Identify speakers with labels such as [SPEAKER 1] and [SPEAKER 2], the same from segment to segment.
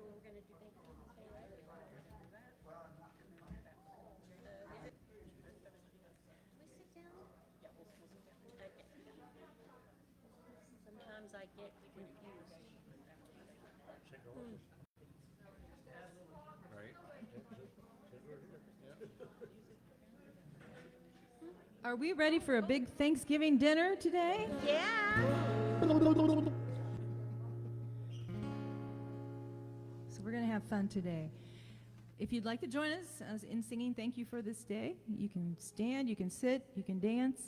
[SPEAKER 1] we're going to do Thanksgiving Day, right? Do we sit down? Yeah, we'll sit down. Okay. Sometimes I get confused.
[SPEAKER 2] Are we ready for a big Thanksgiving dinner today?
[SPEAKER 1] Yeah.
[SPEAKER 2] So we're going to have fun today. If you'd like to join us in singing Thank You for This Day, you can stand, you can sit, you can dance.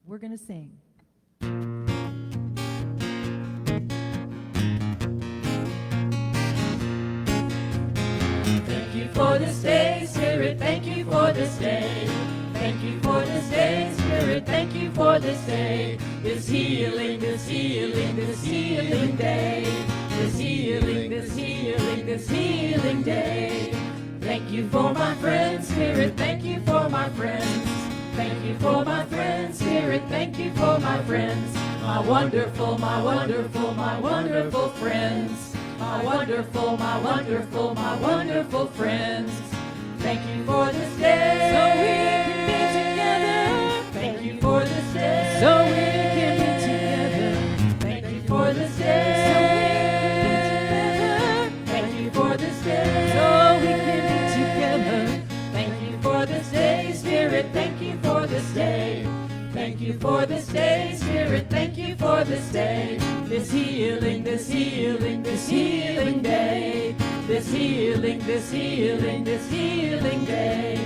[SPEAKER 2] We're going to sing.
[SPEAKER 3] Thank you for this day, Spirit, thank you for this day. Thank you for this day, Spirit, thank you for this day. This healing, this healing, this healing day. This healing, this healing, this healing day. Thank you for my friends, Spirit, thank you for my friends. Thank you for my friends, Spirit, thank you for my friends. My wonderful, my wonderful, my wonderful friends. My wonderful, my wonderful, my wonderful friends. Thank you for this day, so we can be together. Thank you for this day, so we can be together. Thank you for this day, so we can be together. Thank you for this day, so we can be together. Thank you for this day, Spirit, thank you for this day. Thank you for this day, Spirit, thank you for this day. This healing, this healing, this healing day. This healing, this healing, this healing day.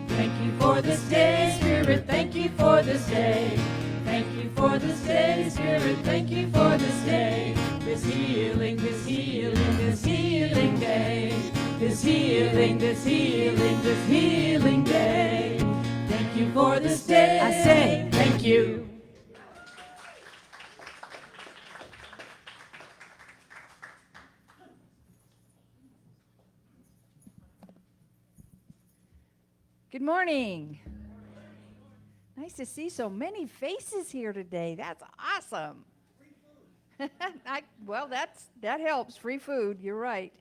[SPEAKER 3] Thank you for this day, Spirit, thank you for this day. Thank you for this day, Spirit, thank you for this day. This healing, this healing, this healing day. This healing, this healing, this healing day. Thank you for this day.
[SPEAKER 2] I say,
[SPEAKER 3] thank you.
[SPEAKER 4] Good morning. Nice to see so many faces here today. That's awesome. That helps. Free food. You're right.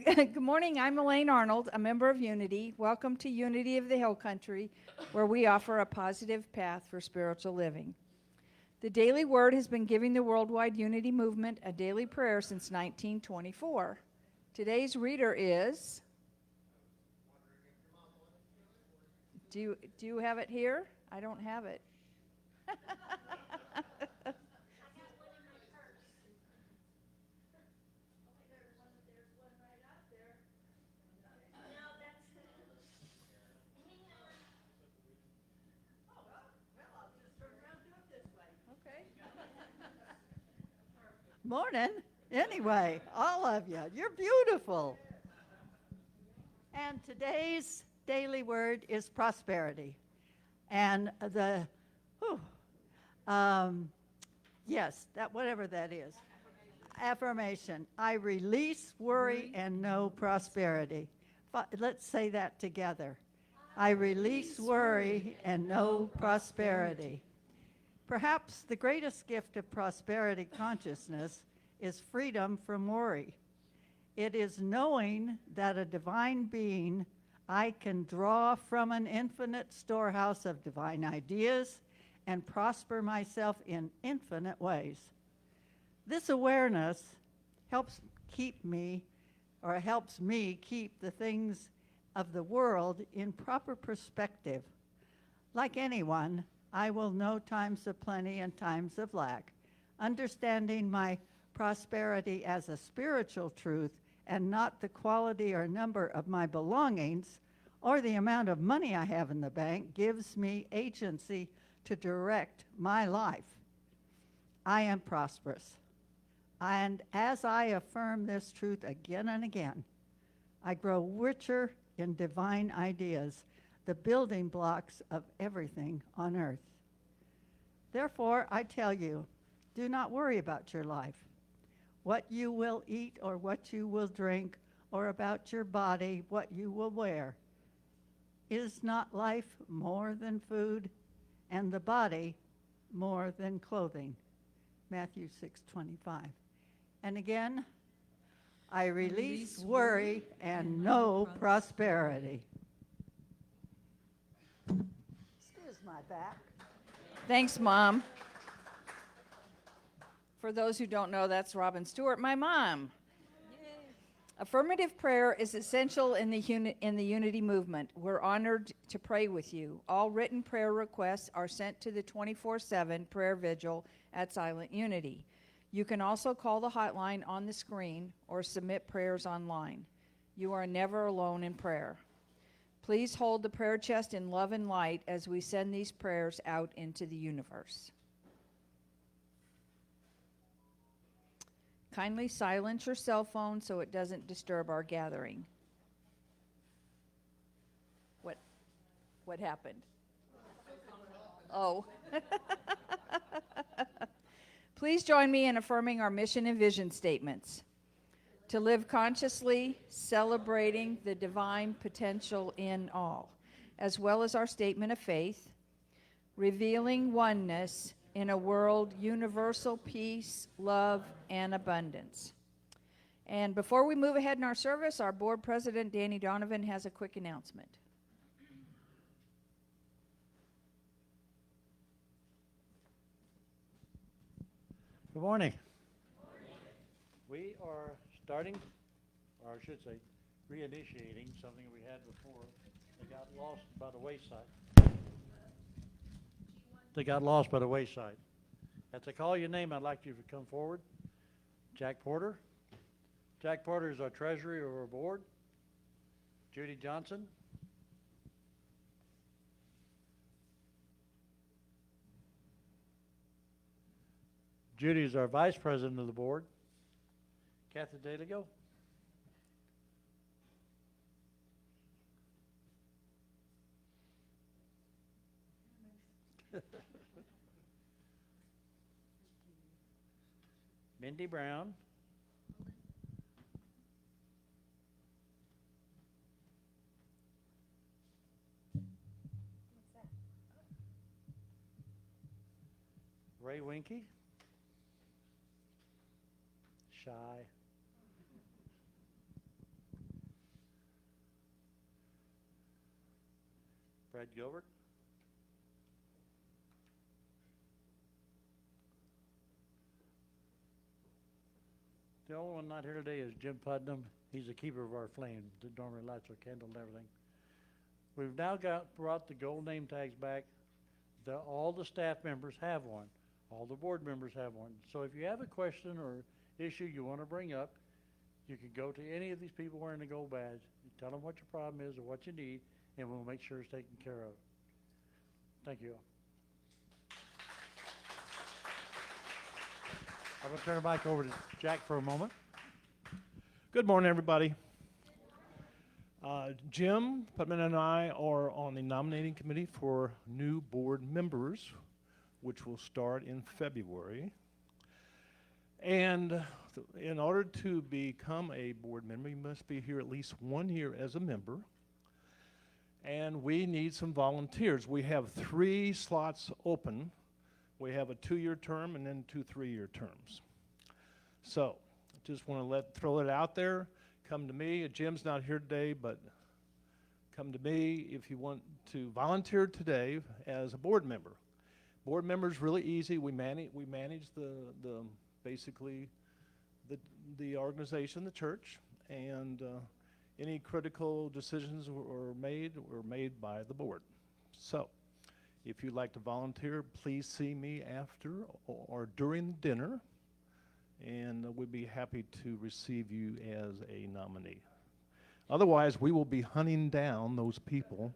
[SPEAKER 4] Good morning. I'm Elaine Arnold, a member of Unity. Welcome to Unity of the Hill Country, where we offer a positive path for spiritual living. The Daily Word has been giving the worldwide Unity movement a daily prayer since 1924. Today's reader is... Do you have it here? I don't have it.
[SPEAKER 5] Morning. Anyway, all of you, you're beautiful. And today's daily word is prosperity. And whatever that is. Affirmation. I release worry and know prosperity. Let's say that together. I release worry and know prosperity. Perhaps the greatest gift of prosperity consciousness is freedom from worry. It is knowing that a divine being I can draw from an infinite storehouse of divine ideas and prosper myself in infinite ways. This awareness helps me keep the things of the world in proper perspective. Like anyone, I will know times of plenty and times of lack. Understanding my prosperity as a spiritual truth and not the quality or number of my belongings or the amount of money I have in the bank gives me agency to direct my life. I am prosperous. And as I affirm this truth again and again, I grow richer in divine ideas, the building blocks of everything on earth. Therefore, I tell you, do not worry about your life, what you will eat or what you will drink, or about your body, what you will wear. Is not life more than food, and the body more than clothing? Matthew 6:25. And again, I release worry and no prosperity. Excuse my back.
[SPEAKER 4] Thanks, Mom. For those who don't know, that's Robin Stewart, my mom. Affirmative prayer is essential in the Unity movement. We're honored to pray with you. All written prayer requests are sent to the 24/7 prayer vigil at Silent Unity. You can also call the hotline on the screen or submit prayers online. You are never alone in prayer. Please hold the prayer chest in love and light as we send these prayers out into the universe. Kindly silence your cell phone so it doesn't disturb our gathering. What happened? Oh. Please join me in affirming our mission and vision statements. To live consciously, celebrating the divine potential in all, as well as our statement of faith, revealing oneness in a world universal peace, love, and abundance. And before we move ahead in our service, our board president, Danny Donovan, has a quick announcement.
[SPEAKER 6] Good morning. We are starting, or I should say, reinitiating something we had before. They got lost by the wayside. As I call your name, I'd like you to come forward. Jack Porter. Jack Porter is our treasurer of our board. Judy Johnson. Judy is our vice president of the board. Kathy DeLego. Mindy Brown. Ray Winky. Shy. Brad Gilbert. The only one not here today is Jim Putnam. He's the keeper of our flame that normally lights our candle and everything. We've now brought the gold name tags back. All the staff members have one. All the board members have one. So if you have a question or issue you want to bring up, you can go to any of these people wearing the gold badge. You tell them what your problem is or what you need, and we'll make sure it's taken care of. Thank you. I'm going to turn it back over to Jack for a moment.
[SPEAKER 7] Good morning, everybody. Jim Putman and I are on the nominating committee for new board members, which will start in February. And in order to become a board member, you must be here at least 1 year as a member. And we need some volunteers. We have 3 slots open. We have a 2-year term and then 2 3-year terms. So just want to throw it out there. Come to me. Jim's not here today, but come to me if you want to volunteer today as a board member. Board member is really easy. We manage the basically the organization, the church, and any critical decisions were made by the board. So if you'd like to volunteer, please see me after or during dinner, and we'd be happy to receive you as a nominee. Otherwise, we will be hunting down those people,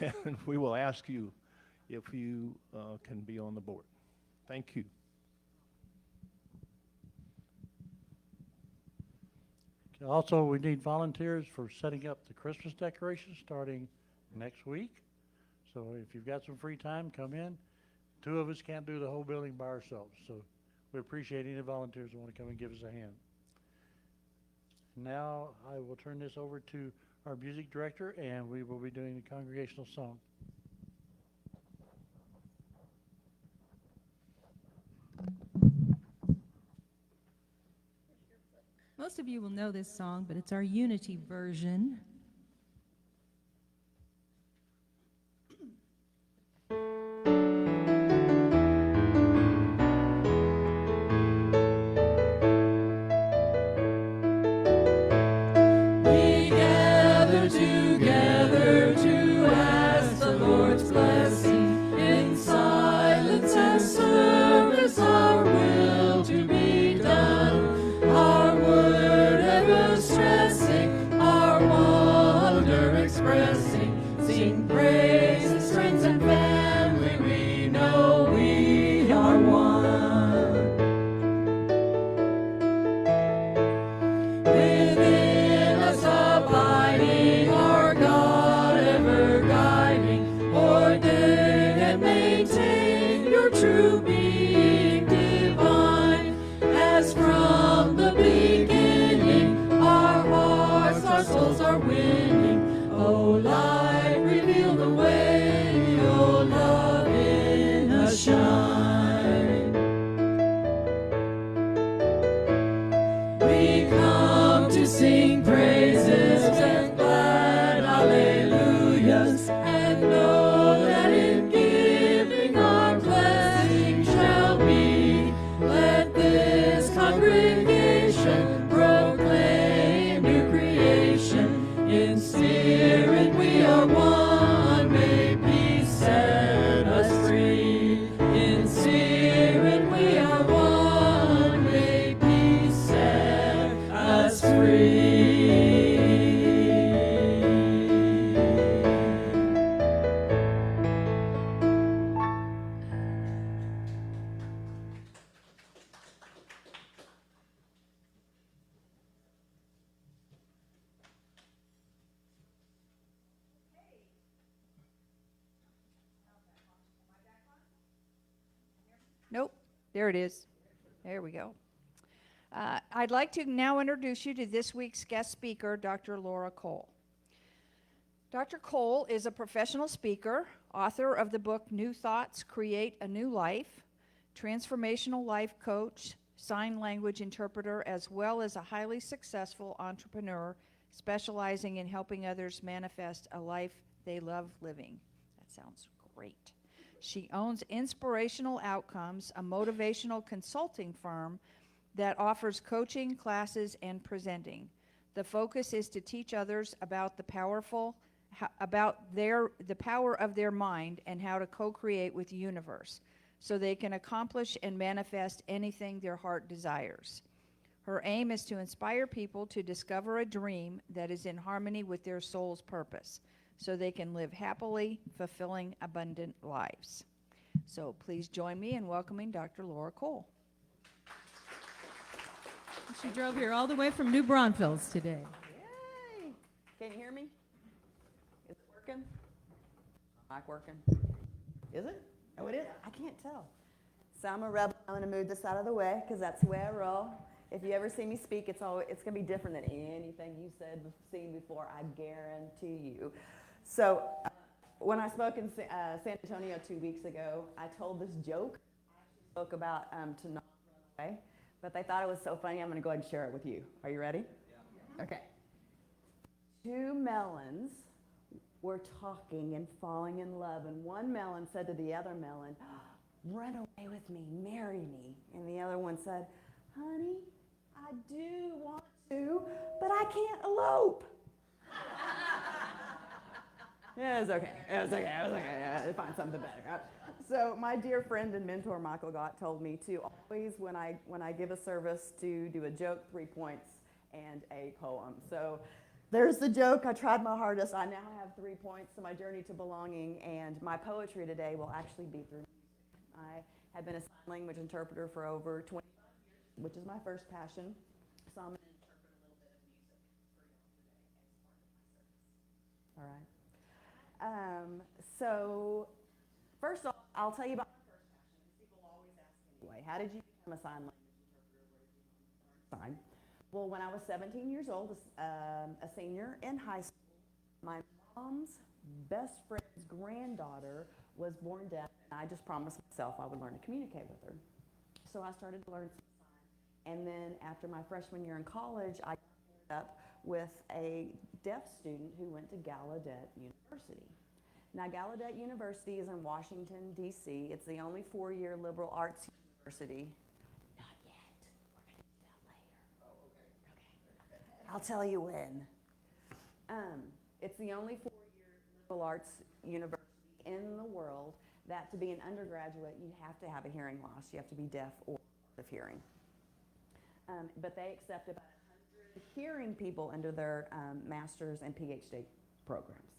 [SPEAKER 7] and we will ask you if you can be on the board. Thank you.
[SPEAKER 6] Also, we need volunteers for setting up the Christmas decorations starting next week. So if you've got some free time, come in. 2 of us can't do the whole building by ourselves, so we appreciate any volunteers who want to come and give us a hand. Now I will turn this over to our music director, and we will be doing the congregational song.
[SPEAKER 2] Most of you will know this song, but it's our Unity version.
[SPEAKER 3] We gather together to ask the Lord's blessing in silence and service, our will to be done, our word ever stressing, our wonder expressing, sing praises, friends and family, we know we are one. Within us abiding, our God ever guiding, ordain and maintain your true being divine. As from the beginning, our hearts, our souls are winning. Oh, light, reveal the way, oh, love in us shine. We come to sing praises and glad hallelujahs, and know that in giving our blessing shall be. Let this congregation proclaim new creation. In spirit we are one, may peace set us free. In spirit we are one, may peace set us free.
[SPEAKER 4] Nope, there it is. There we go. I'd like to now introduce you to this week's guest speaker, Dr. Laura Cole. Dr. Cole is a professional speaker, author of the book New Thoughts Create a New Life, transformational life coach, sign language interpreter, as well as a highly successful entrepreneur specializing in helping others manifest a life they love living. That sounds great. She owns Inspirational Outcomes, a motivational consulting firm that offers coaching, classes, and presenting. The focus is to teach others about the power of their mind and how to co-create with the universe so they can accomplish and manifest anything their heart desires. Her aim is to inspire people to discover a dream that is in harmony with their soul's purpose so they can live happily, fulfilling, abundant lives. So please join me in welcoming Dr. Laura Cole.
[SPEAKER 2] She drove here all the way from New Braunfels today.
[SPEAKER 8] Yay! Can you hear me? Is it working? Mic working? Is it? Oh, it is? I can't tell. So I'm a rebel. I'm going to move this out of the way because that's the way I roll. If you ever see me speak, it's going to be different than anything you seen before, I guarantee you. So when I spoke in San Antonio 2 weeks ago, I told this joke. I spoke about to not run away. But they thought it was so funny, I'm going to go ahead and share it with you. Are you ready? Yeah. Okay. Two melons were talking and falling in love, and one melon said to the other melon, "Run away with me, marry me." And the other one said, "Honey, I do want to, but I can't elope." Yeah, it was okay. It was okay. I'll find something better. So my dear friend and mentor Michael Gott told me to always, when I give a service, to do a joke, 3 points, and a poem. So there's the joke. I tried my hardest. I now have 3 points to my journey to belonging, and my poetry today will actually be through music. I have been a sign language interpreter for over 25 years, which is my first passion. So I'm going to interpret a little bit of music for you today as part of my service. All right. So first off, I'll tell you about my first passion. People always ask anyway, how did you become a sign language interpreter? Where did you learn sign? Well, when I was 17 years old, a senior in high school, my mom's best friend's granddaughter was born deaf, and I just promised myself I would learn to communicate with her. So I started to learn some sign, And then after my freshman year in college, I ended up with a deaf student who went to Gallaudet University. Now, Gallaudet University is in Washington, D.C. It's the only four-year liberal arts university. Not yet. We're going to do that later. Oh, okay. Okay. I'll tell you when. It's the only four-year liberal arts university in the world that to be an undergraduate, you have to have a hearing loss. You have to be deaf or hard of hearing. But they accept about 100 hearing people into their master's and PhD programs.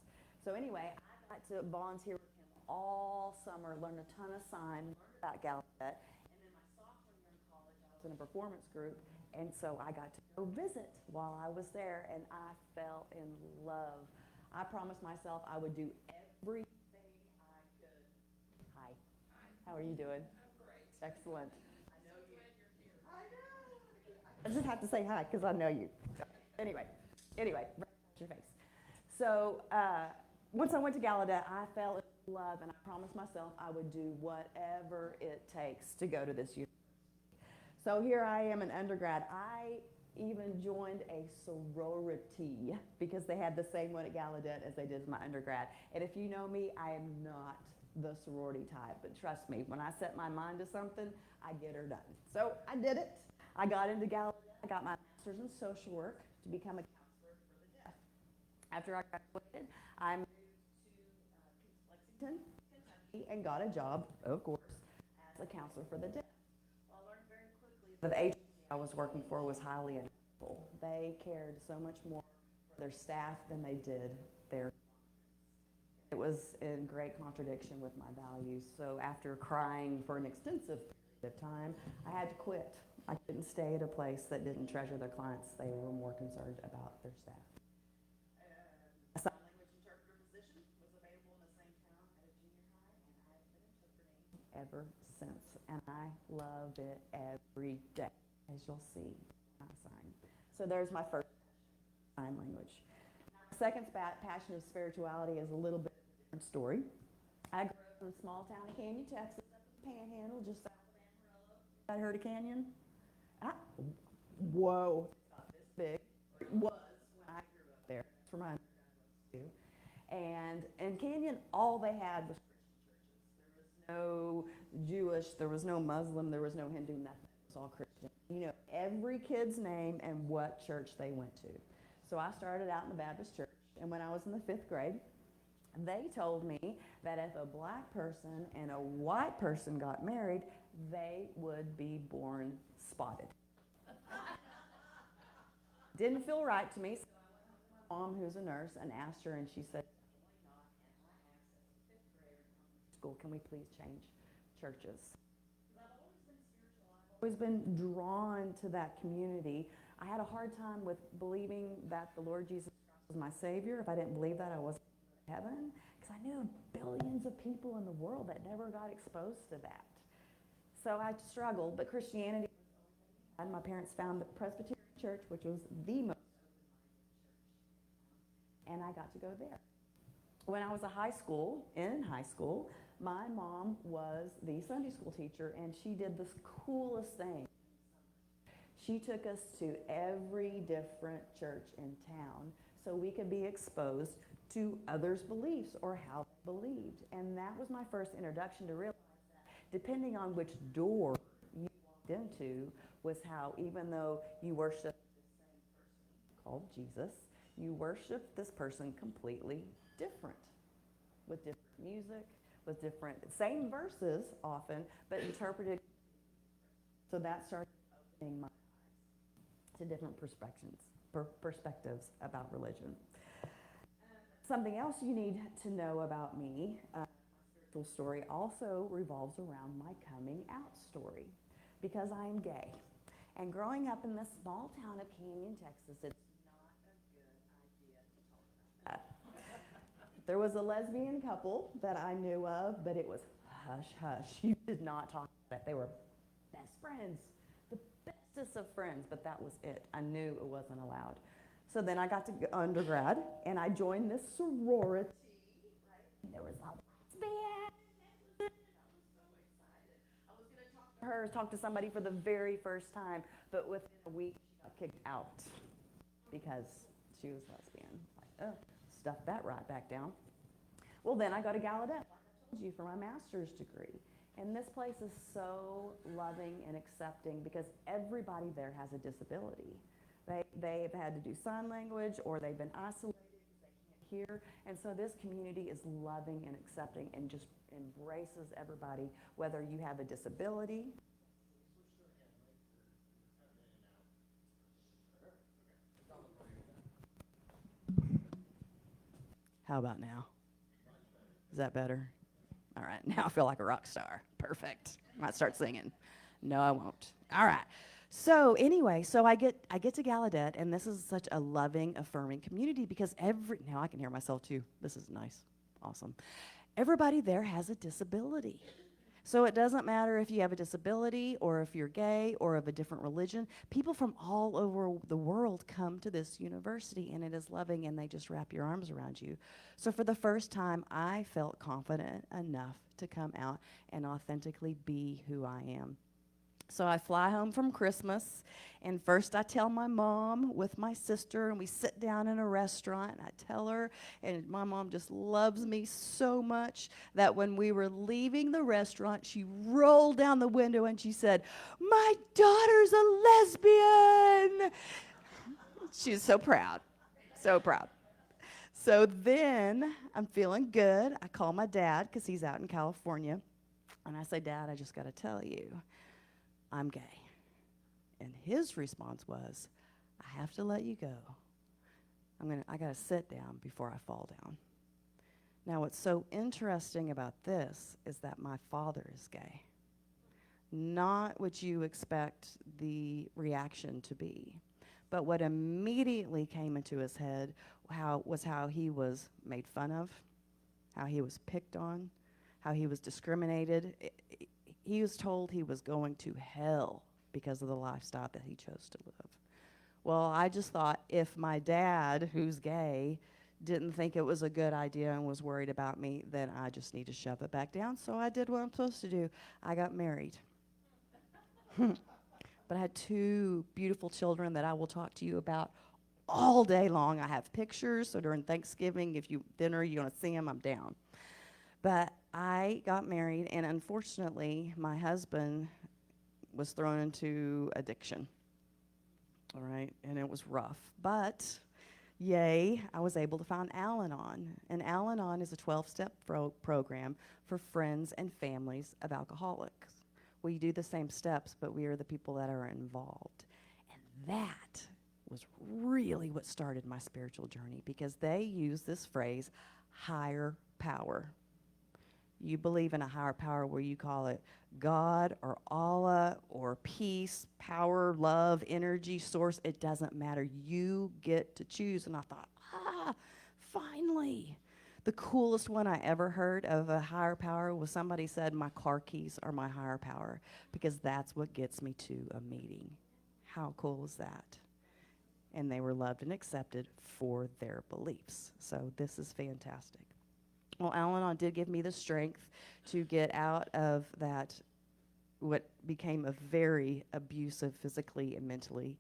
[SPEAKER 8] So anyway, I got to volunteer with him all summer, learn a ton of sign, learn about Gallaudet, and then my sophomore year in college, I was in a performance group, and so I got to go visit while I was there, and I fell in love. I promised myself I would do everything I could. Hi. How are you doing? I'm great. Excellent. I know you. I know. I just have to say hi because I know you. Anyway, right past your face. So once I went to Gallaudet, I fell in love, and I promised myself I would do whatever it takes to go to this university. So here I am, an undergrad. I even joined a sorority because they had the same one at Gallaudet as they did in my undergrad. And if you know me, I am not the sorority type, but trust me, when I set my mind to something, I get her done. So I did it. I got into Gallaudet. I got my master's in social work to become a counselor for the deaf. After I graduated, I moved to Lexington, Kentucky, and got a job, of course, as a counselor for the deaf. Well, I learned very quickly that the agency I was working for was highly unequal. They cared so much more for their staff than they did their. It was in great contradiction with my values. So after crying for an extensive period of time, I had to quit. I couldn't stay at a place that didn't treasure their clients. They were more concerned about their staff. A sign language interpreter position was available in the same town at a junior high, and I've been interpreting ever since. And I love it every day, as you'll see when I sign. So there's my first sign language. My second passion of spirituality is a little bit of a different story. I grew up in a small town in Canyon, Texas, up in the Panhandle, just south of Amarillo. I heard of Canyon? Whoa, it's not this big. It was when I grew up there. That's where my undergrad was too. And in Canyon, all they had was Christian churches. There was no Jewish, there was no Muslim, there was no Hindu, nothing. It was all Christian. You know every kid's name and what church they went to. So I started out in the Baptist church, and when I was in the 5th grade, they told me that if a black person and a white person got married, they would be born spotted. Didn't feel right to me, so I went to my mom, who's a nurse, and asked her, and she said, school, can we please change churches? I've always been spiritual. I've always been drawn to that community. I had a hard time with believing that the Lord Jesus Christ was my Savior. If I didn't believe that, I wasn't going to heaven, because I knew billions of people in the world that never got exposed to that. So I struggled, but Christianity, and my parents found the Presbyterian Church, which was the most open-minded church, and I got to go there. When I was in high school, my mom was the Sunday school teacher, and she did this coolest thing. She took us to every different church in town so we could be exposed to others' beliefs or how they believed. And that was my first introduction to realize that depending on which door you walked into was how, even though you worshiped the same person called Jesus, you worshiped this person completely different, with different music, with different, same verses often, but interpreted. So that started opening my eyes to different perspectives about religion. Something else you need to know about me, my spiritual story also revolves around my coming out story, because I am gay. And growing up in this small town of Canyon, Texas, it's not a good idea to talk about that. There was a lesbian couple that I knew of, but it was hush, hush. You did not talk about it. They were best friends, the bestest of friends, but that was it. I knew it wasn't allowed. So then I got to undergrad, and I joined this sorority, right? And there was a lesbian. I was so excited. I was going to talk to her talk to somebody for the very first time, but within a week, she got kicked out because she was lesbian. Like, oh, stuff that right back down. Well, then I go to Gallaudet, like I told you, for my master's degree. And this place is so loving and accepting because everybody there has a disability. They've had to do sign language, or they've been isolated because they can't hear. And so this community is loving and accepting and just embraces everybody, whether you have a disability. How about now? Is that better? All right, now I feel like a rock star. Perfect. I might start singing. No, I won't. All right. So anyway, I get to Gallaudet, and this is such a loving, affirming community because now I can hear myself too. This is nice. Awesome. Everybody there has a disability. So it doesn't matter if you have a disability or if you're gay or of a different religion. People from all over the world come to this university, and it is loving, and they just wrap your arms around you. So for the first time, I felt confident enough to come out and authentically be who I am. So I fly home from Christmas, and first I tell my mom with my sister, and we sit down in a restaurant, and I tell her, and my mom just loves me so much that when we were leaving the restaurant, she rolled down the window and she said, "My daughter's a lesbian." She was so proud, so proud. So then I'm feeling good. I call my dad because he's out in California, and I say, "Dad, I just got to tell you, I'm gay." And his response was, "I have to let you go. I got to sit down before I fall down." Now, what's so interesting about this is that my father is gay. Not what you expect the reaction to be. But what immediately came into his head was how he was made fun of, how he was picked on, how he was discriminated. He was told he was going to hell because of the lifestyle that he chose to live. Well, I just thought if my dad, who's gay, didn't think it was a good idea and was worried about me, then I just need to shove it back down. So I did what I'm supposed to do. I got married. But I had 2 beautiful children that I will talk to you about all day long. I have pictures, so during Thanksgiving, if you dinner, you want to see them, I'm down. But I got married, and unfortunately, my husband was thrown into addiction. All right, and it was rough. But, yay, I was able to find Al-Anon. And Al-Anon is a 12-step program for friends and families of alcoholics. We do the same steps, but we are the people that are involved. And that was really what started my spiritual journey, because they use this phrase, higher power. You believe in a higher power where you call it God or Allah or peace, power, love, energy, source. It doesn't matter. You get to choose. And I thought, finally. The coolest one I ever heard of a higher power was somebody said, "My car keys are my higher power," because that's what gets me to a meeting. How cool is that? And they were loved and accepted for their beliefs. So this is fantastic. Well, Al-Anon did give me the strength to get out of that, what became a very abusive physically and mentally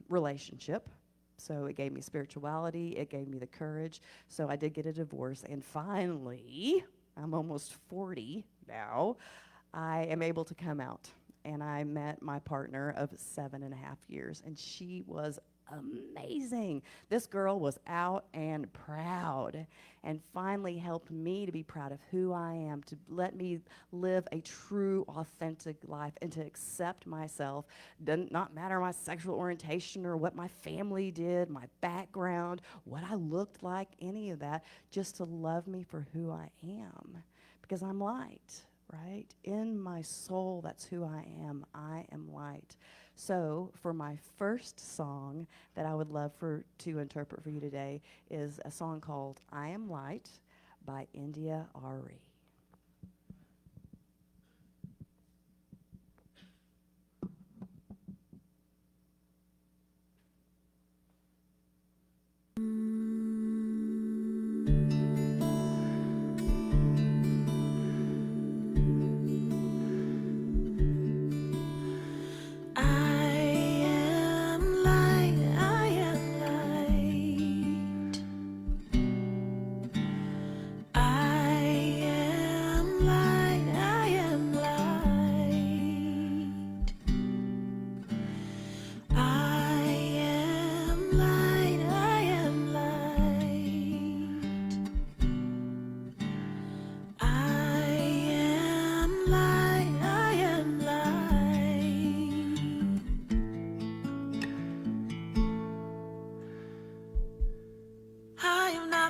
[SPEAKER 8] relationship. So it gave me spirituality, it gave me the courage. So I did get a divorce, and finally, I'm almost 40 now, I am able to come out. And I met my partner of 7.5 years, and she was amazing. This girl was out and proud, and finally helped me to be proud of who I am, to let me live a true, authentic life, and to accept myself. Doesn't not matter my sexual orientation or what my family did, my background, what I looked like, any of that, just to love me for who I am, because I'm light, right? In my soul, that's who I am. I am light. So for my first song that I would love to interpret for you today is a song called "I Am Light" by India Ari.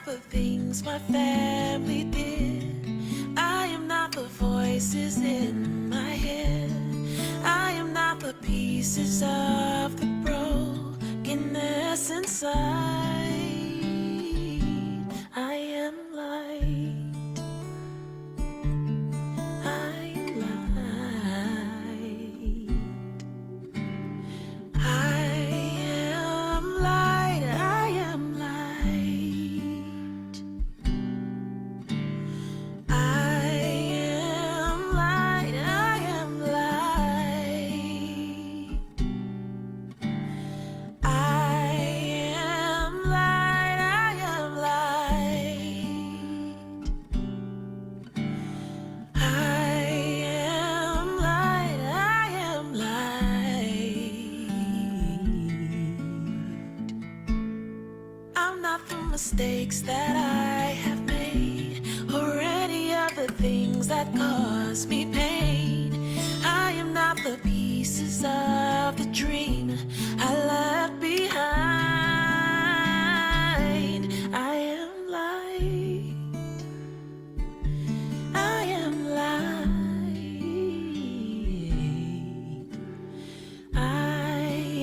[SPEAKER 9] not the things my family did. I am not the voices in my head. I am not the pieces of the brokenness inside. I am light. I am light. I am light. I am light. I am light. I am light. I am light. I am light. I am light. I am light. I'm not the mistakes that I have made, or any of the things that cause me pain. I am not the pieces of the dream I left behind. I am light. I am light. I am light. I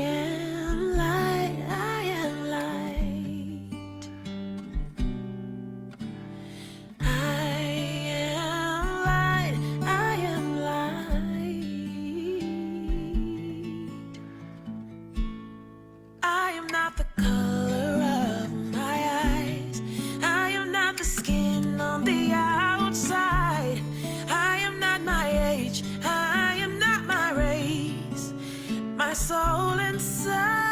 [SPEAKER 9] am light. I am light. I am light. I am not the color of my eyes. I am not the skin on the outside. I am not my age. I am not my race. My soul inside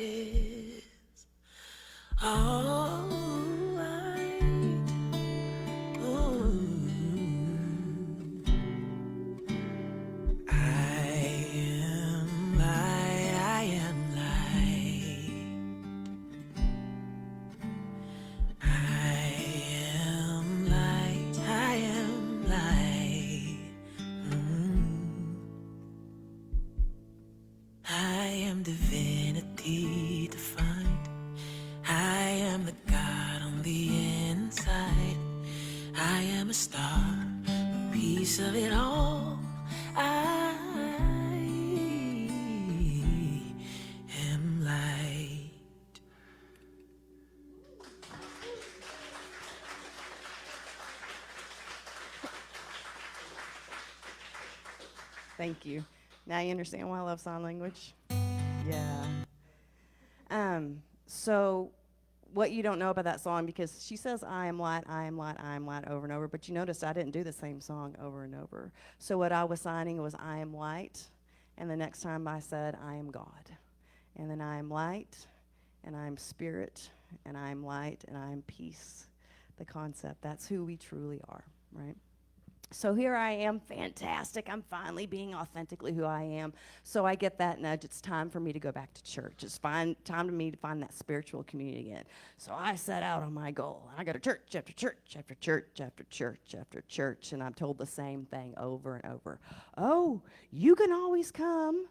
[SPEAKER 9] is all light. Ooh. I am light. I am light. I am light. I am light. I am divinity defined. I am the God on the inside. I am a star, a piece of it all. I am light.
[SPEAKER 8] Thank you. Now you understand why I love sign language? Yeah. So what you don't know about that song, because she says, I am light, I am light, I am light over and over, but you notice I didn't do the same song over and over. So what I was signing was I am light, and the next time I said, I am God. And then I am light, and I am spirit, and I am light, and I am peace. The concept, that's who we truly are, right? So here I am, fantastic. I'm finally being authentically who I am. So I get that nudge. It's time for me to go back to church. It's time for me to find that spiritual community again. So I set out on my goal. I go to church after church after church after church after church, and I'm told the same thing over and over. Oh, you can always come,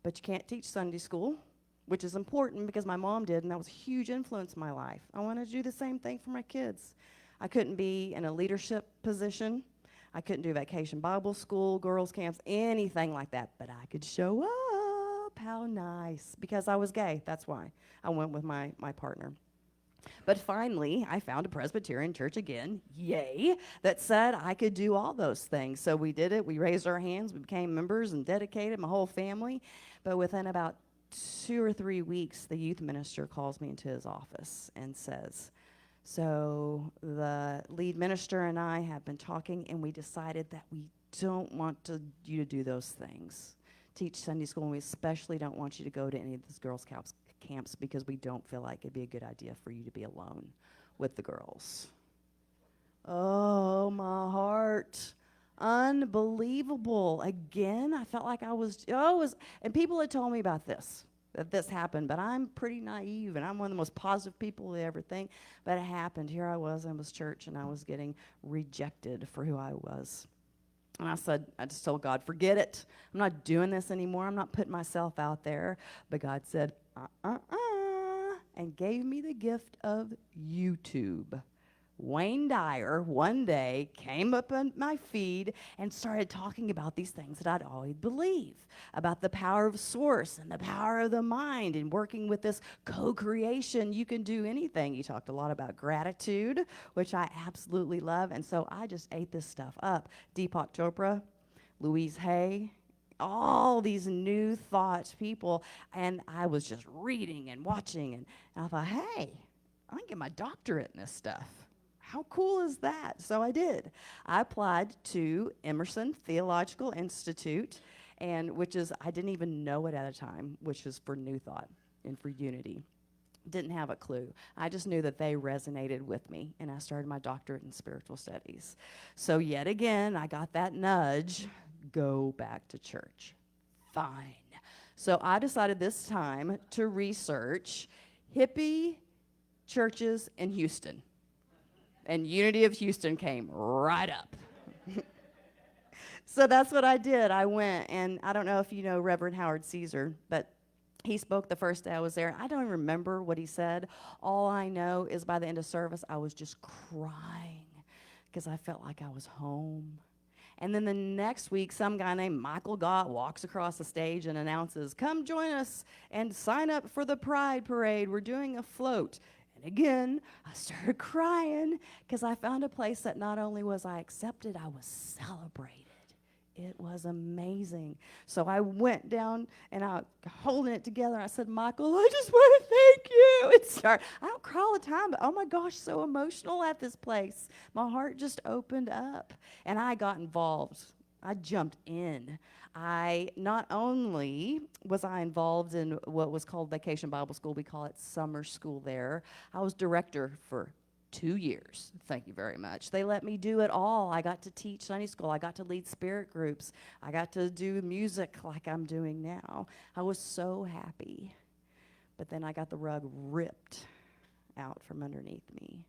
[SPEAKER 8] but you can't teach Sunday school, which is important because my mom did, and that was a huge influence in my life. I want to do the same thing for my kids. I couldn't be in a leadership position. I couldn't do vacation Bible school, girls' camps, anything like that, but I could show up. How nice. Because I was gay, that's why. I went with my partner. But finally, I found a Presbyterian church again, yay, that said I could do all those things. So we did it. We raised our hands. We became members and dedicated, my whole family. But within about 2 or 3 weeks, the youth minister calls me into his office and says, so the lead minister and I have been talking, and we decided that we don't want you to do those things. Teach Sunday school, and we especially don't want you to go to any of those girls' camps because we don't feel like it'd be a good idea for you to be alone with the girls. Oh, my heart. Unbelievable. Again, I felt like I was, and people had told me about this, that this happened, but I'm pretty naive, and I'm one of the most positive people they ever think, but it happened. Here I was church, and I was getting rejected for who I was. And I just told God, forget it. I'm not doing this anymore. I'm not putting myself out there. But God said, and gave me the gift of YouTube. Wayne Dyer one day came up on my feed and started talking about these things that I'd always believed about the power of source and the power of the mind and working with this co-creation. You can do anything. He talked a lot about gratitude, which I absolutely love. And so I just ate this stuff up. Deepak Chopra, Louise Hay, all these new thought people. And I was just reading and watching. And I thought, hey, I can get my doctorate in this stuff. How cool is that? So I did. I applied to Emerson Theological Institute, and which is, I didn't even know it at a time, which is for New Thought and for Unity. Didn't have a clue. I just knew that they resonated with me, and I started my doctorate in spiritual studies. So yet again, I got that nudge, go back to church. Fine. So I decided this time to research hippie churches in Houston. And Unity of Houston came right up. So that's what I did. I went, and I don't know if you know Reverend Howard Caesar, but he spoke the first day I was there. I don't even remember what he said. All I know is by the end of service, I was just crying because I felt like I was home. And then the next week, some guy named Michael Gott walks across the stage and announces, come join us and sign up for the Pride Parade. We're doing a float. And again, I started crying because I found a place that not only was I accepted, I was celebrated. It was amazing. So I went down and I holding it together. I said, Michael, I just want to thank you. I don't cry all the time, but oh my gosh, so emotional at this place. My heart just opened up and I got involved. I jumped in. Not only was I involved in what was called Vacation Bible School, we call it summer school there. I was director for 2 years. Thank you very much. They let me do it all. I got to teach Sunday school. I got to lead spirit groups. I got to do music like I'm doing now. I was so happy. But then I got the rug ripped out from underneath me.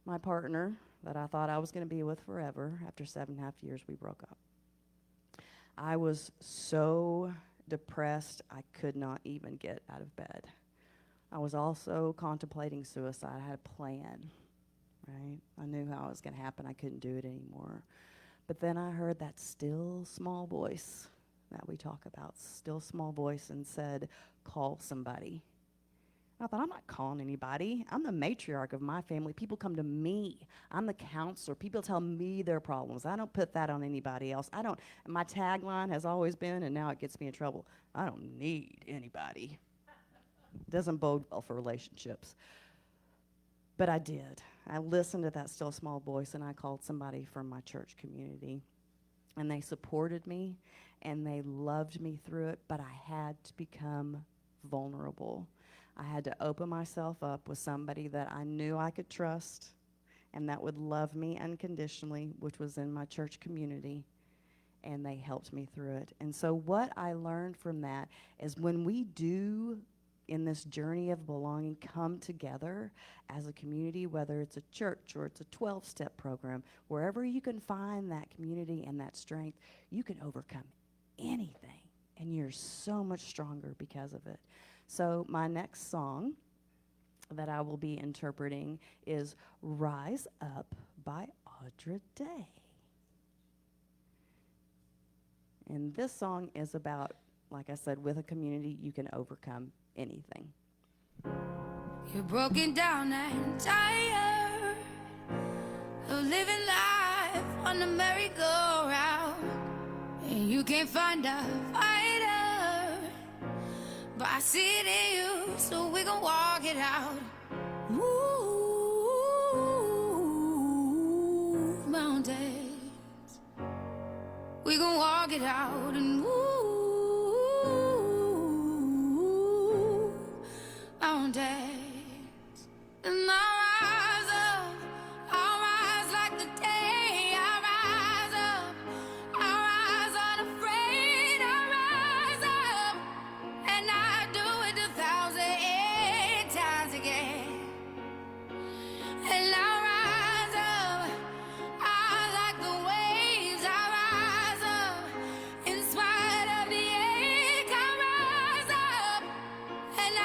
[SPEAKER 8] My partner that I thought I was going to be with forever, after 7.5 years, we broke up. I was so depressed, I could not even get out of bed. I was also contemplating suicide. I had a plan, right? I knew how it was going to happen. I couldn't do it anymore. But then I heard that still small voice that we talk about, still small voice, and said, call somebody. I thought, I'm not calling anybody. I'm the matriarch of my family. People come to me. I'm the counselor. People tell me their problems. I don't put that on anybody else. My tagline has always been, and now it gets me in trouble, I don't need anybody. Doesn't bode well for relationships. But I did. I listened to that still small voice, and I called somebody from my church community. And they supported me, and they loved me through it, but I had to become vulnerable. I had to open myself up with somebody that I knew I could trust and that would love me unconditionally, which was in my church community, and they helped me through it. And so what I learned from that is when we do, in this journey of belonging, come together as a community, whether it's a church or it's a 12-step program, wherever you can find that community and that strength, you can overcome anything, and you're so much stronger because of it. So my next song that I will be interpreting is Rise Up by Audra Day. And this song is about, like I said, with a community, you can overcome anything.
[SPEAKER 9] You're broken down and tired of living life on the merry-go-round, and you can't find a fighter, but I see it in you, so we gon' walk it out. Move mountains, we gon' walk it out and move mountains. And I'll rise like the day. I'll rise up, I'll rise unafraid. I'll rise up, and I do it 1,008 times again. And I'll rise up, I like the waves. I'll rise up, in spite of the ache. I'll rise up, and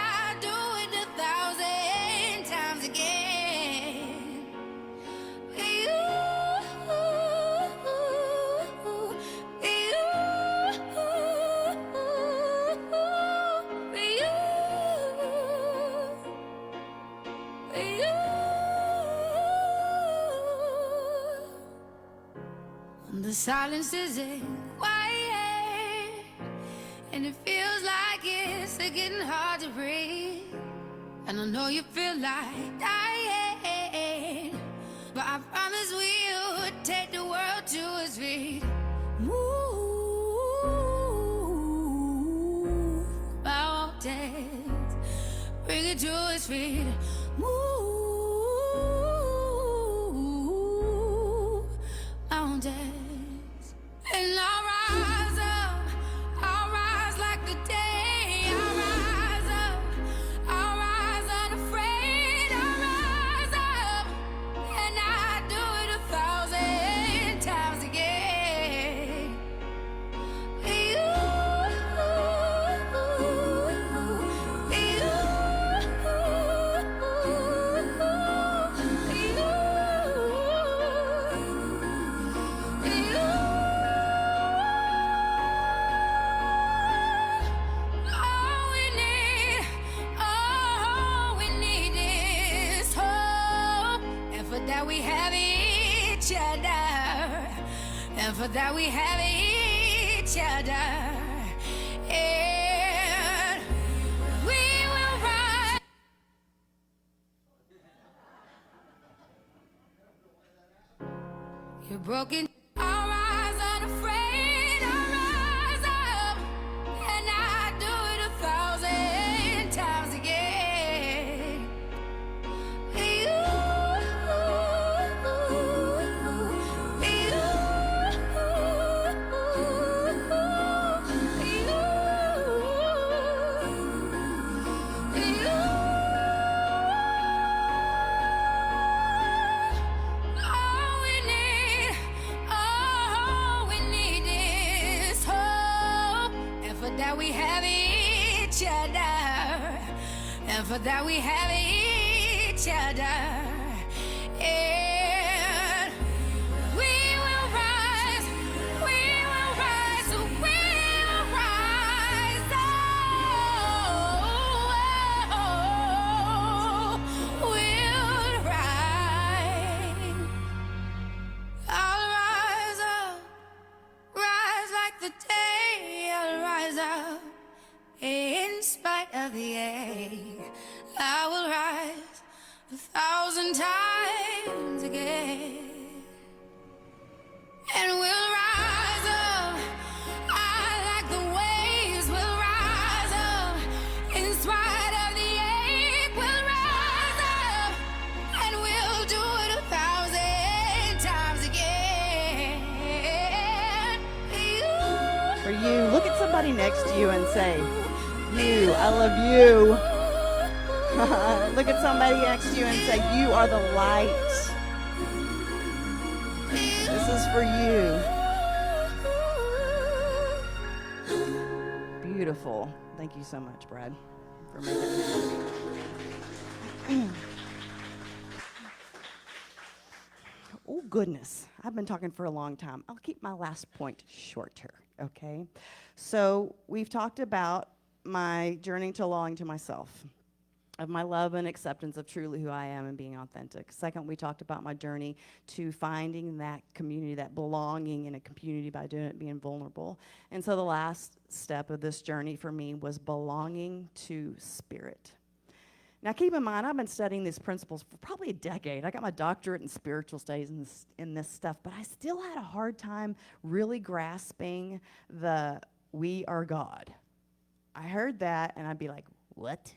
[SPEAKER 9] silence isn't quiet, and it feels like it's getting hard to breathe. And I know you feel like dying, but I promise we'll take the world to its feet. Move mountains, bring it to its feet. Move mountains, and I'll rise up. I'll rise like the day. I'll rise up. I'll rise unafraid. I'll rise up, and I do it 1,000 times again. All we need is hope, and for that we have each other, and for that we have each other, and we will rise. You're broken. I'll rise unafraid. I'll rise up, and I do it 1,000 times again. All we need is hope, and for that we have each other, and for that we have each other, and we will rise, we will rise, we will rise, we'll rise. I'll rise up, rise like the day. I'll rise up in spite of the ache. I will rise 1,000 times again, and we'll rise up. I like the waves. We'll rise up in spite of the ache. We'll rise up, and we'll do it 1,000 times again.
[SPEAKER 8] For you, look at somebody next to you and say, "You, I love you." Look at somebody next to you and say, "You are the light." This is for you. Beautiful. Thank you so much, Brad, for making it happen. Oh, goodness. I've been talking for a long time. I'll keep my last point shorter, okay? So we've talked about my journey to belonging to myself, of my love and acceptance of truly who I am and being authentic. Second, we talked about my journey to finding that community, that belonging in a community by doing it, being vulnerable. And so the last step of this journey for me was belonging to spirit. Now, keep in mind, I've been studying these principles for probably a decade. I got my doctorate in spiritual studies in this stuff, but I still had a hard time really grasping the "we are God." I heard that, and I'd be like, what?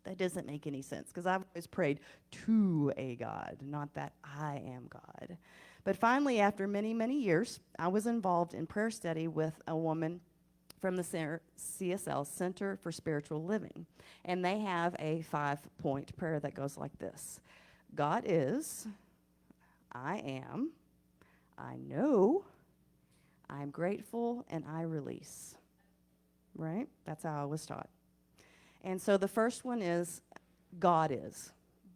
[SPEAKER 8] That doesn't make any sense, because I've always prayed to a God, not that I am God. But finally, after many, many years, I was involved in prayer study with a woman from the CSL, Center for Spiritual Living. And they have a 5-point prayer that goes like this: God is, I am, I know, I'm grateful, and I release. Right? That's how I was taught. And so the first one is God is.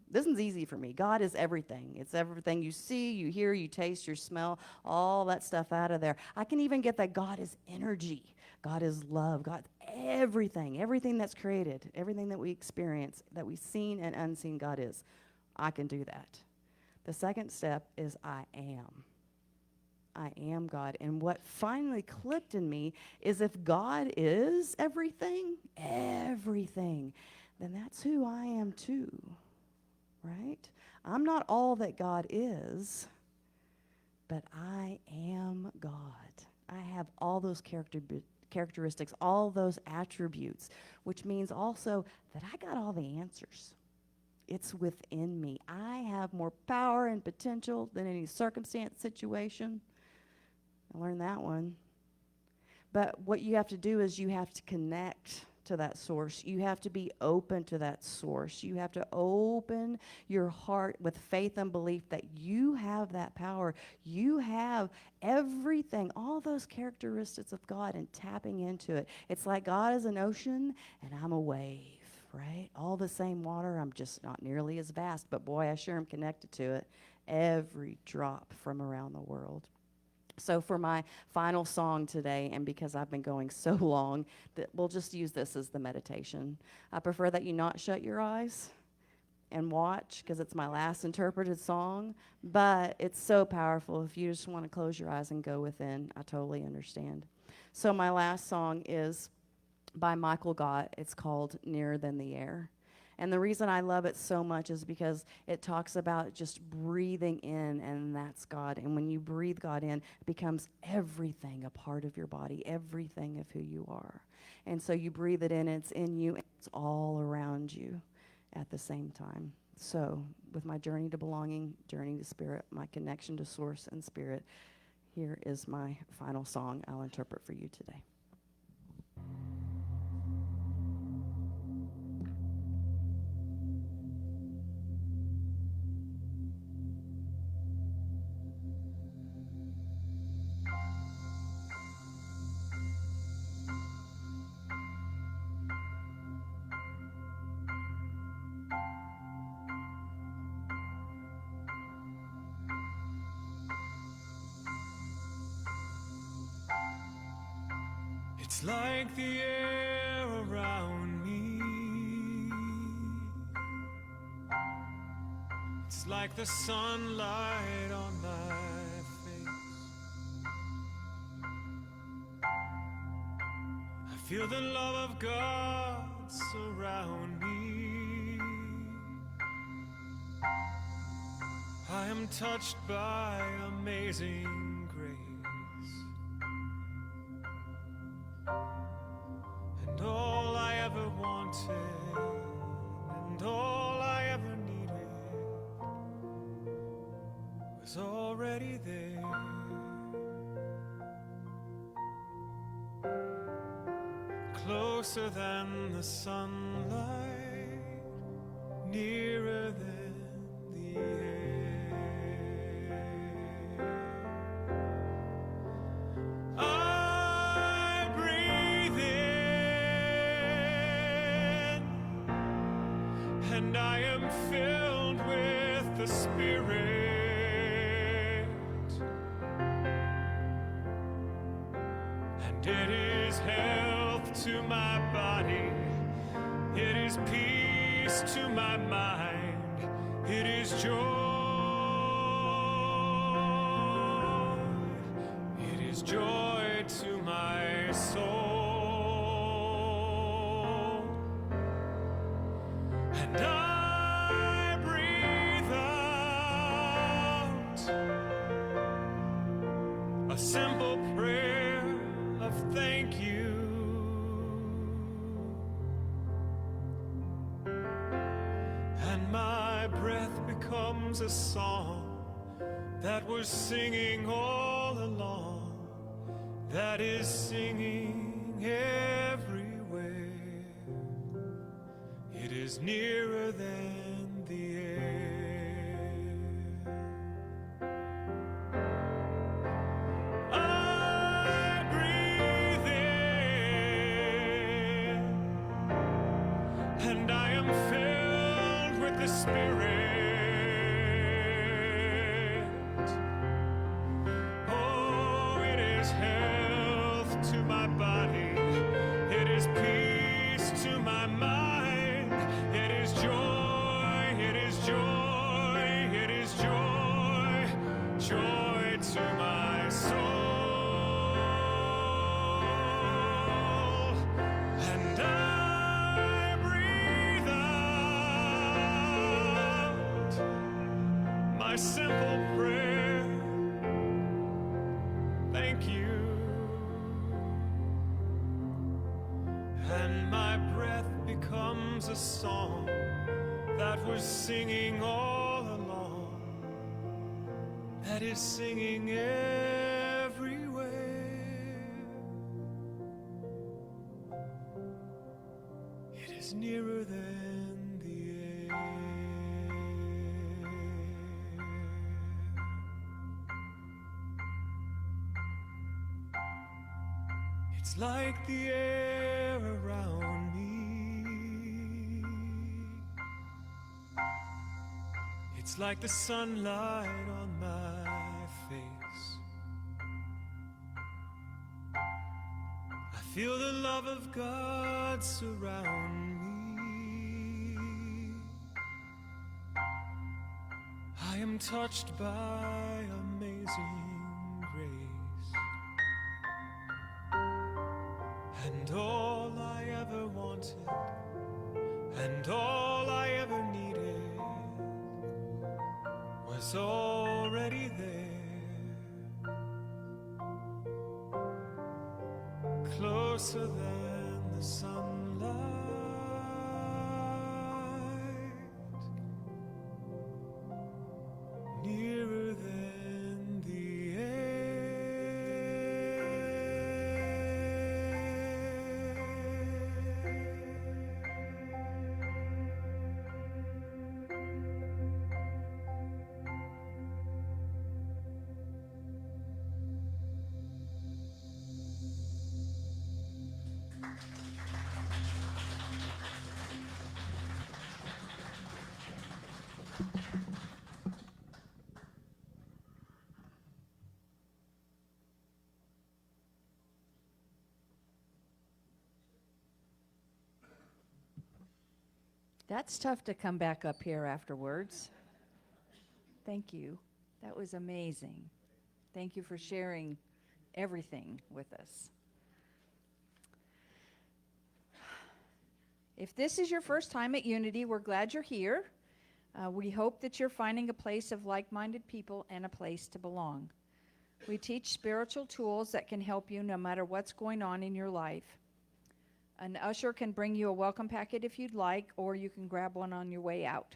[SPEAKER 8] This one's easy for me. God is everything. It's everything you see, you hear, you taste, you smell, all that stuff out of there. I can even get that God is energy. God is love. God, everything that's created, everything that we experience, that we've seen and unseen, God is. I can do that. The second step is I am. I am God. And what finally clicked in me is if God is everything, then that's who I am too, right? I'm not all that God is, but I am God. I have all those characteristics, all those attributes, which means also that I got all the answers. It's within me. I have more power and potential than any circumstance, situation. I learned that one. But what you have to do is you have to connect to that source. You have to be open to that source. You have to open your heart with faith and belief that you have that power. You have everything, all those characteristics of God, and tapping into it. It's like God is an ocean and I'm a wave, right? All the same water, I'm just not nearly as vast, but boy, I sure am connected to it. Every drop from around the world. So for my final song today, and because I've been going so long, that we'll just use this as the meditation. I prefer that you not shut your eyes and watch, because it's my last interpreted song, but it's so powerful. If you just want to close your eyes and go within, I totally understand. So my last song is by Michael Gott. It's called Nearer Than the Air. And the reason I love it so much is because it talks about just breathing in, and that's God. And when you breathe God in, it becomes everything a part of your body, everything of who you are. And so you breathe it in, it's in you, and it's all around you at the same time. So with my journey to belonging, journey to spirit, my connection to source and spirit, here is my final song I'll interpret for you today.
[SPEAKER 10] It's like the air around me. It's like the sunlight on my face. I feel the love of God surround me. I am touched by amazing grace. And all I ever wanted, and all I ever needed, was already there. Closer than the sunlight, nearer than the air. I breathe in, and I am filled with the Spirit, and it is health to my body, it is peace to my mind, it is joy, it is joy to my soul. And I breathe out a simple prayer of thank you. And my breath becomes a song that was singing all along, that is singing everywhere. It is nearer than the air. I breathe in, and I am filled with the Spirit. Oh, it is health to my body, it is peace to my mind, it is joy, it is joy, it is joy, joy to my soul. simple prayer. Thank you. And my breath becomes a song that was singing all along, that is singing everywhere. It is nearer than the air. It's like the air around me. It's like the sunlight on my face. I feel the love of God surround me. I am touched by amazing grace. And all I ever wanted, and all I ever needed, was already there, closer than the sunlight, nearer than the
[SPEAKER 4] That's tough to come back up here afterwards. Thank you. That was amazing. Thank you for sharing everything with us. If this is your first time at Unity, we're glad you're here. We hope that you're finding a place of like-minded people and a place to belong. We teach spiritual tools that can help you no matter what's going on in your life. An usher can bring you a welcome packet if you'd like, or you can grab one on your way out.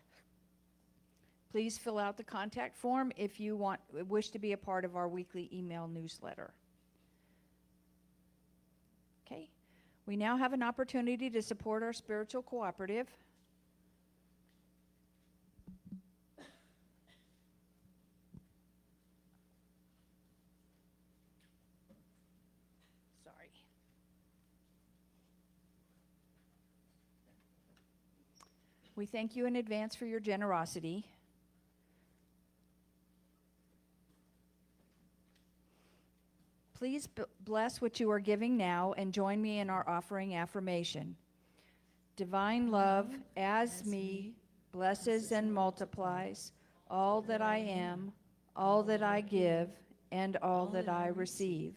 [SPEAKER 4] Please fill out the contact form if you wish to be a part of our weekly email newsletter. Okay, we now have an opportunity to support our spiritual cooperative. We thank you in advance for your generosity. Please bless what you are giving now and join me in our offering affirmation. Divine love, as me, blesses and multiplies all that I am, all that I give, and all that I receive.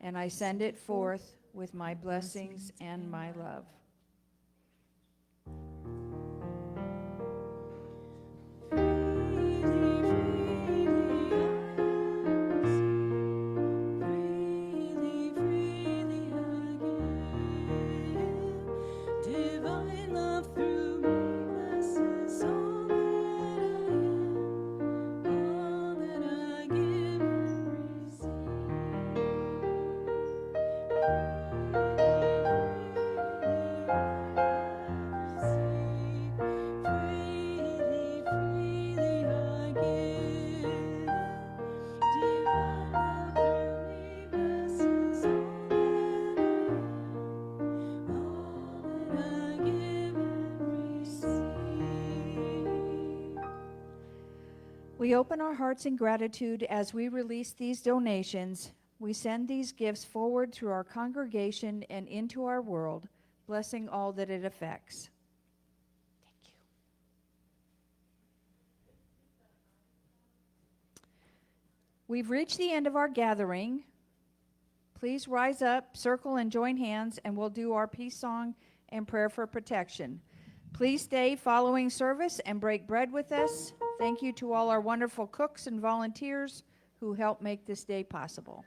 [SPEAKER 4] And I send it forth with my blessings and my love. We open our hearts in gratitude as we release these donations. We send these gifts forward through our congregation and into our world, blessing all that it affects. Thank you. We've reached the end of our gathering. Please rise up, circle, and join hands, and we'll do our peace song and prayer for protection. Please stay following service and break bread with us. Thank you to all our wonderful cooks and volunteers who help make this day possible.